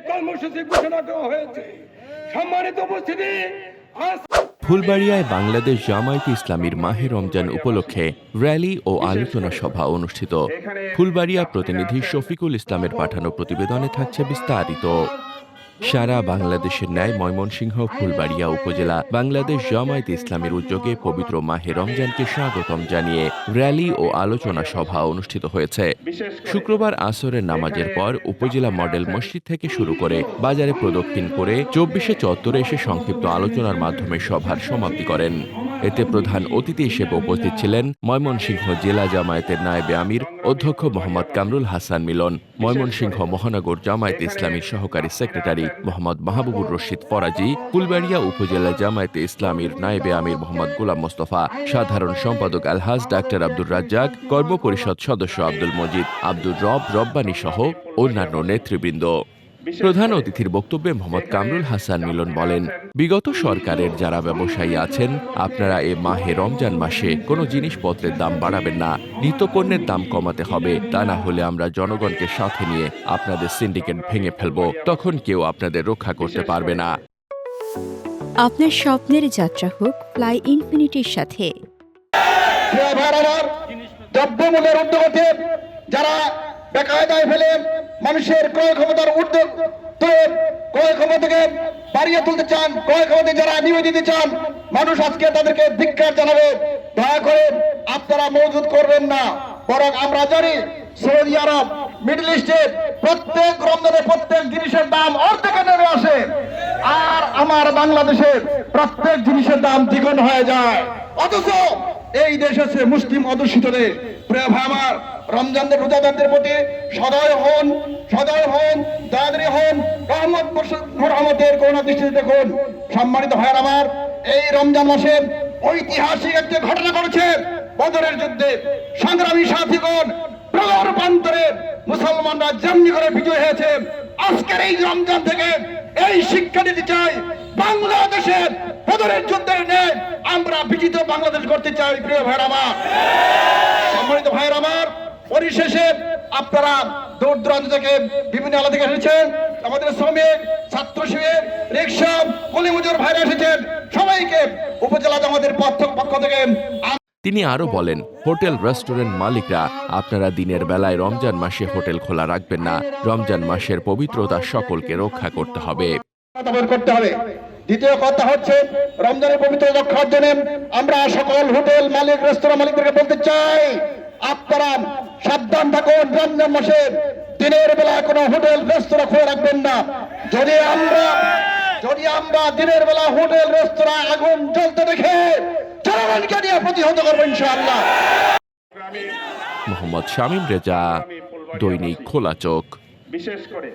কর্মসূচি ঘোষণা করা হয়েছে। সম্মানিত উপস্থিতি, ফুলবাড়িয়ায় বাংলাদেশ জামায়াতে ইসলামীর মাহে রমজান উপলক্ষে র্যালি ও আলোচনা সভা অনুষ্ঠিত। ফুলবাড়িয়া প্রতিনিধি শফিকুল ইসলামের পাঠানো প্রতিবেদনে থাকছে বিস্তারিত। সারা বাংলাদেশের ন্যায় ময়মনসিংহ ফুলবাড়িয়া উপজেলা বাংলাদেশ জামায়াতে ইসলামীর উদ্যোগে পবিত্র মাহে রমজানকে স্বাগতম জানিয়ে র্যালি ও আলোচনা সভা অনুষ্ঠিত হয়েছে। শুক্রবার আসরের নামাজের পর উপজেলা মডেল মসজিদ থেকে শুরু করে বাজারে প্রদক্ষিণ করে ২৪শে চত্বরে এসে সংক্ষিপ্ত আলোচনার মাধ্যমে সভার সমাপ্তি করেন। এতে প্রধান অতিথি হিসেবে উপস্থিত ছিলেন ময়মনসিংহ জেলা জামায়াতের নায়েবে আমির অধ্যক্ষ মোহাম্মদ কামরুল হাসান মিলন, ময়মনসিংহ মহানগর জামায়াতে ইসলামীর সহকারী সেক্রেটারি মোহাম্মদ মাহবুবুর রশিদ ফরাজি, ফুলবাড়িয়া উপজেলা জামায়াতে ইসলামীর নায়েবে আমির মোহাম্মদ গোলাম মোস্তফা, সাধারণ সম্পাদক আলহাজ ডাক্তার আব্দুর রাজ্জাক, কর্মপরিষদ সদস্য আব্দুল মজিদ, আব্দুর রব্বানী সহ অন্যান্য নেতৃবৃন্দ। প্রধান অতিথির বক্তব্যে মোহাম্মদ কামরুল হাসান মিলন বলেন, বিগত সরকারের যারা ব্যবসায়ী আছেন, আপনারা এ মাহে রমজান মাসে কোনো জিনিসপত্রের দাম বাড়াবেন না, নিত্যপণ্যের দাম কমাতে হবে, তা না হলে আমরা জনগণকে সাথে নিয়ে আপনাদের সিন্ডিকেট ভেঙে ফেলব, তখন কেউ আপনাদের রক্ষা করতে পারবে না। আপনার স্বপ্নের যাত্রা হোক ফ্লাই ইনফিনিটির সাথে। দ্রব্যমূল্যের ঊর্ধ্বগতি যারা বেকায়দায় ফেলে মানুষের ক্রয় ক্ষমতার ক্রয় ক্ষমতাকে বাড়িয়ে তুলতে চান, ক্রয় ক্ষমতা যারা নিয়ে দিতে চান, মানুষ আজকে তাদেরকে ধিক্কার জানাবে। দয়া করে আপনারা মজুদ করবেন না, বরং আমরা জানি সৌদি আরব, মিডল ইস্টের প্রত্যেক রমজানে প্রত্যেক জিনিসের দাম অর্ধেকে নেমে আসে, আর আমার বাংলাদেশের প্রত্যেক জিনিসের দাম দ্বিগুণ হয়ে যায়। অথচ এই দেশ হচ্ছে মুসলিম অধ্যুষিত দেশ। প্রিয় ভাই আমার, রমজানের রোজাদারদের প্রতি সদয় হন, দয়াদরি হন, রহমতের করুণা দৃষ্টিতে দেখুন। সম্মানিত ভাইয়ের আমার, এই রমজান মাসে ঐতিহাসিক একটি ঘটনা ঘটেছে। বদরের যুদ্ধে সংগ্রামী সাথীগণ প্রগাঢ় প্রান্তরে মুসলমানরা যেমনি করে বিজয় হয়েছে, আজকের এই রমজান থেকে এই শিক্ষা দিতে চাই, বাংলাদেশের বদরের যুদ্ধের ন্যায় আমরা বিজিত বাংলাদেশ করতে চাই। প্রিয় ভাইয়ের আমার, সম্মানিত ভাইয়ের আমার, পরিশেষে আপনারা দূর দূরান্ত থেকে বিভিন্ন এলাকা থেকে এসেছেন, আমাদের শ্রমিক, ছাত্র শিবির, রিক্সা, কলিমুজুর ভাইরা এসেছেন, সবাইকে উপজেলা জামাতের পক্ষ থেকে। তিনি আরো বলেন, হোটেল রেস্টুরেন্ট মালিকরা, আপনারা দিনের বেলায় রমজান মাসে হোটেল খোলা রাখবেন না, রমজান মাসের পবিত্রতা সকলকে রক্ষা করতে হবে। দ্বিতীয় কথা হচ্ছে, রমজানের পবিত্র রক্ষার জন্য আমরা সকল হোটেল মালিক, রেস্তোরাঁ মালিকদেরকে বলতে চাই, আপনারা সাবধান থাকুন। রমজান মাসে দিনের বেলা কোনো হোটেল রেস্তোরাঁ খোলা রাখবেন না। যদি আমরা দিনের বেলা হোটেল রেস্তোরাঁ আগুন জ্বলতে দেখে জনগণকে নিয়ে প্রতিহত করবো ইনশাআল্লাহ। মোহাম্মদ শামীম রেজা, দৈনিক খোলা চোখ। বিশেষ করে